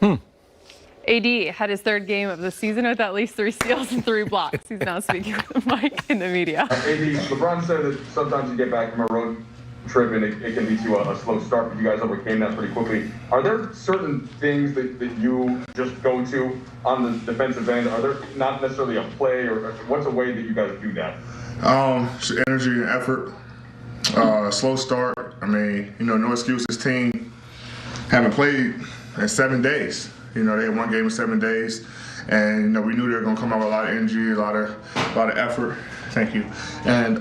AD had his third game of the season with at least 3 steals and 3 blocks. He's now speaking with the mic in the media. AD, LeBron said that sometimes you get back from a road trip and it can lead to a slow start, but you guys overcame that pretty quickly. Are there certain things that you just go to on the defensive end? Are there not necessarily a play, or what's a way that you guys do that? Energy and effort. Slow start. I mean, no excuses. Team haven't played in 7 days. They had 1 game in 7 days, and we knew they were going to come out with a lot of energy, a lot of effort. Thank you. And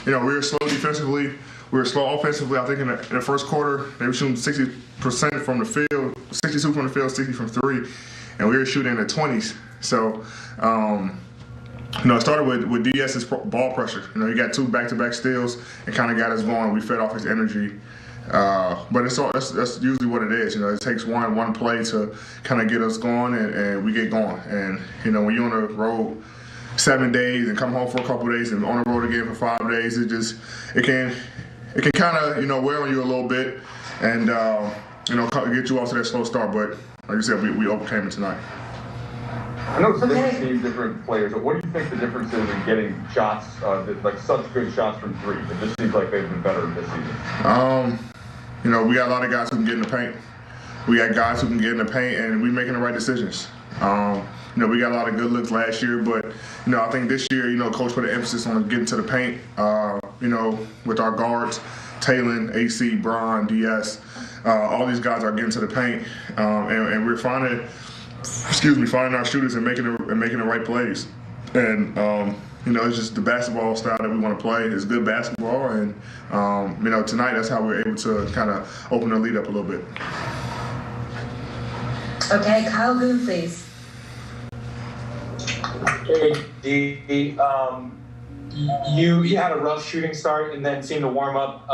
we were slow defensively. We were slow offensively. I think in the first quarter they were shooting 60% from the field, 62 from the field, 60 from 3, and we were shooting in the 20s. So. It started with DS's ball pressure. He got 2 back-to-back steals and kind of got us going. We fed off his energy. But that's usually what it is. It takes one play to kind of get us going, and we get going. And, when you're on the road 7 days and come home for a couple of days and on the road again for 5 days, it can kind of, wear on you a little bit and, get you off to that slow start. But like you said, we overcame it tonight. I know it's different teams, different players, but what do you think the difference is in getting shots, like such good shots from 3? It just seems like they've been better this season. We got a lot of guys who can get in the paint. We got guys who can get in the paint, and we're making the right decisions. We got a lot of good looks last year, but, I think this year, Coach put an emphasis on getting to the paint, with our guards, Taylor, AC, Bron, DS. All these guys are getting to the paint, and we're finding our shooters and making the right plays. And, it's just the basketball style that we want to play. It's good basketball. And, tonight that's how we're able to kind of open the lead up a little bit. Okay, Kyle Boone, please. Hey, you had a rough shooting start and then seemed to warm up,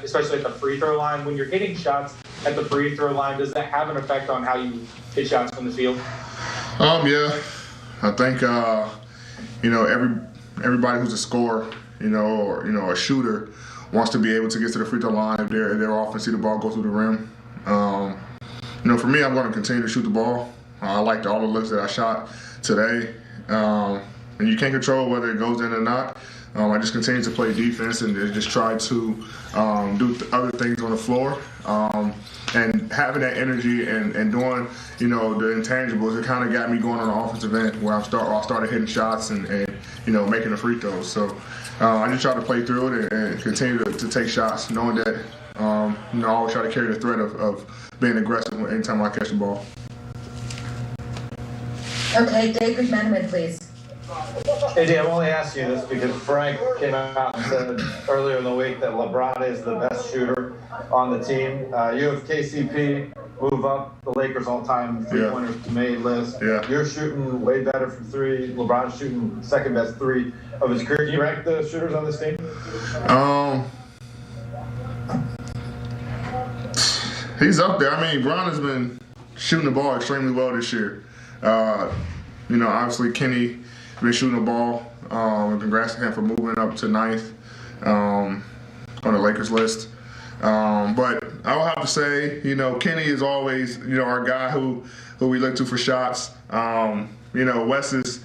especially at the free throw line. When you're hitting shots at the free throw line, does that have an effect on how you hit shots from the field? Yeah. I think everybody who's a scorer, or a shooter wants to be able to get to the free throw line if they're off and see the ball go through the rim. For me, I'm going to continue to shoot the ball. I liked all the looks that I shot today. And you can't control whether it goes in or not. I just continue to play defense and just try to do other things on the floor. And having that energy and doing, the intangibles, it kind of got me going on the offensive end where I started hitting shots and making the free throws. So I just try to play through it and continue to take shots, knowing that, I always try to carry the threat of being aggressive anytime I catch the ball. Okay, David McMenamin, please. Hey, Dan, I'm only asking you this because Frank came out and said earlier in the week that LeBron is the best shooter on the team. You have KCP move up the Lakers all-time three-pointers made list. Yeah. You're shooting way better from 3. LeBron's shooting second best 3 of his career. Do you rank the shooters on this team? He's up there. I mean, Bron has been shooting the ball extremely well this year. Obviously Kenny been shooting the ball. Congrats to him for moving up to 9th on the Lakers list. But I will have to say, Kenny is always, our guy who we look to for shots. Wes is,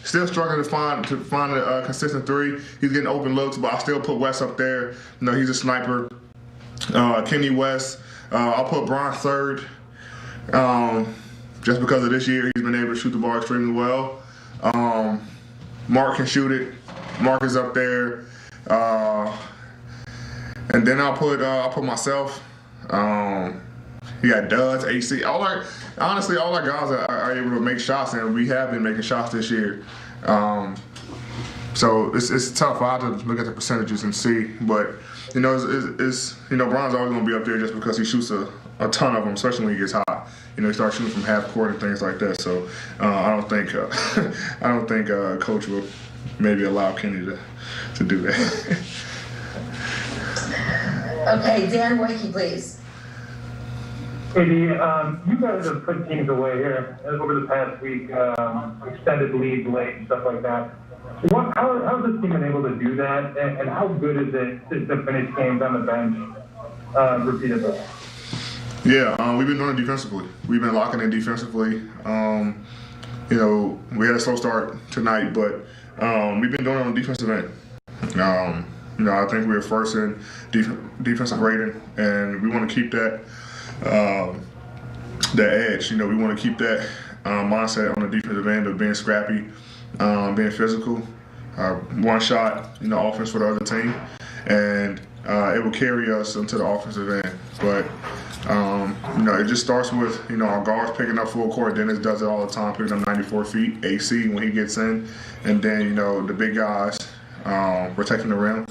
still struggling to find a consistent 3. He's getting open looks, but I still put Wes up there. He's a sniper. Kenny, West. I'll put Bron 3rd. Just because of this year, he's been able to shoot the ball extremely well. Mark can shoot it. Mark is up there. And then I'll put myself. You got Duds, AC. All our guys are able to make shots, and we have been making shots this year. So it's tough. I have to look at the percentages and see, but Bron's always going to be up there just because he shoots a ton of them, especially when he gets hot. He starts shooting from half court and things like that. So I don't think Coach will maybe allow Kenny to do that. Okay, Dan Wakey, please. Hey, you guys have put teams away here over the past week, extended leads late and stuff like that. How has this team been able to do that, and how good is it to finish games on the bench repeatedly? Yeah, we've been doing it defensively. We've been locking in defensively. You know, we had a slow start tonight, but we've been doing it on the defensive end. You know, I think we were first in defensive rating, and we want to keep that edge. You know, we want to keep that mindset on the defensive end of being scrappy, being physical, one shot, you know, offense for the other team, and it will carry us into the offensive end. But you know, it just starts with, you know, our guards picking up full court. Dennis does it all the time, picking up 94 feet, AC when he gets in, and then, you know, the big guys protecting the rim.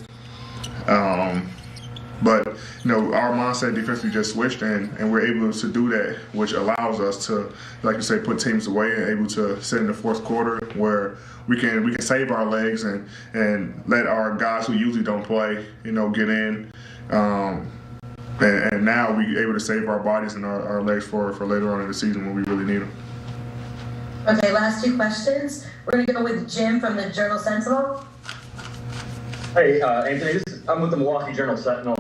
But, you know, our mindset defensively just switched, and we're able to do that, which allows us to, like you say, put teams away and able to sit in the fourth quarter where we can save our legs and let our guys who usually don't play, you know, get in. And now we're able to save our bodies and our legs for later on in the season when we really need them. Okay, last two questions. We're going to go with Jim from the Journal Sentinel. Hey, Anthony, I'm with the Milwaukee Journal Sentinel.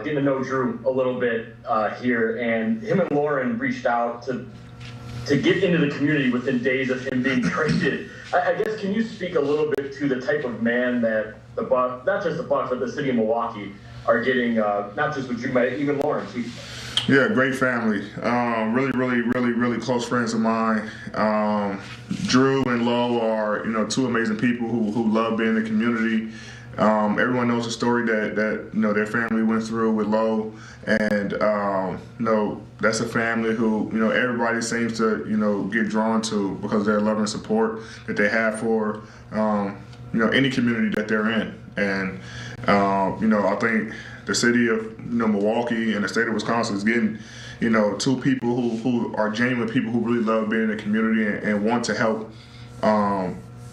Getting to know Drew a little bit here, and him and Lauren reached out to get into the community within days of him being traded. I guess, can you speak a little bit to the type of man that the Bucks, not just the Bucks, but the city of Milwaukee are getting, not just with Drew, but even Lauren too? Yeah, great family. Really close friends of mine. Drew and Lo are, you know, two amazing people who love being in the community. Everyone knows the story that you know their family went through with Lo, and you know, that's a family who, you know, everybody seems to, you know, get drawn to because of their love and support that they have for you know, any community that they're in. And you know, I think the city of, you know, Milwaukee and the state of Wisconsin is getting, you know, two people who are genuine people who really love being in the community and want to help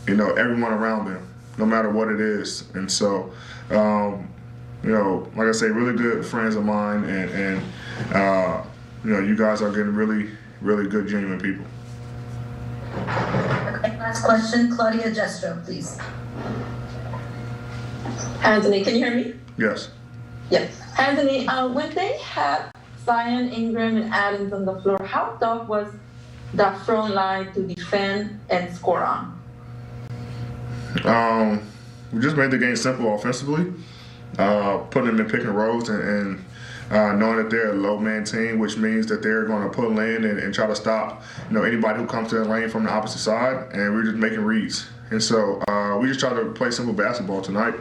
you know, everyone around them, no matter what it is. And so, you know, like I say, really good friends of mine, and you know, you guys are getting really good, genuine people. Okay, last question, Claudia Jestro, please. Anthony, can you hear me? Yes. Yes. Anthony, when they had Zion, Ingram, and Adams on the floor, how tough was that front line to defend and score on? We just made the game simple offensively, putting them in pick and rolls and knowing that they're a low man team, which means that they're going to pull in and try to stop, you know, anybody who comes to the lane from the opposite side, and we're just making reads. And so we just try to play simple basketball tonight.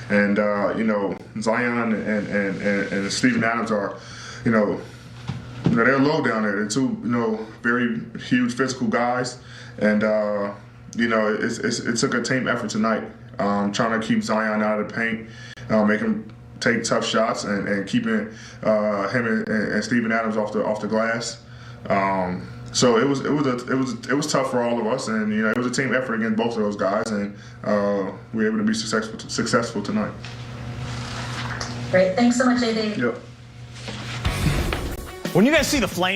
And you know, Zion and Steven Adams are, you know, they're low down there. They're two, you know, very huge physical guys, and you know, it took a team effort tonight, trying to keep Zion out of the paint, make him take tough shots, and keeping him and Steven Adams off the glass. So it was tough for all of us, and you know, it was a team effort against both of those guys, and we were able to be successful tonight. Great, thanks so much, AD. Yep. When you guys see the Flames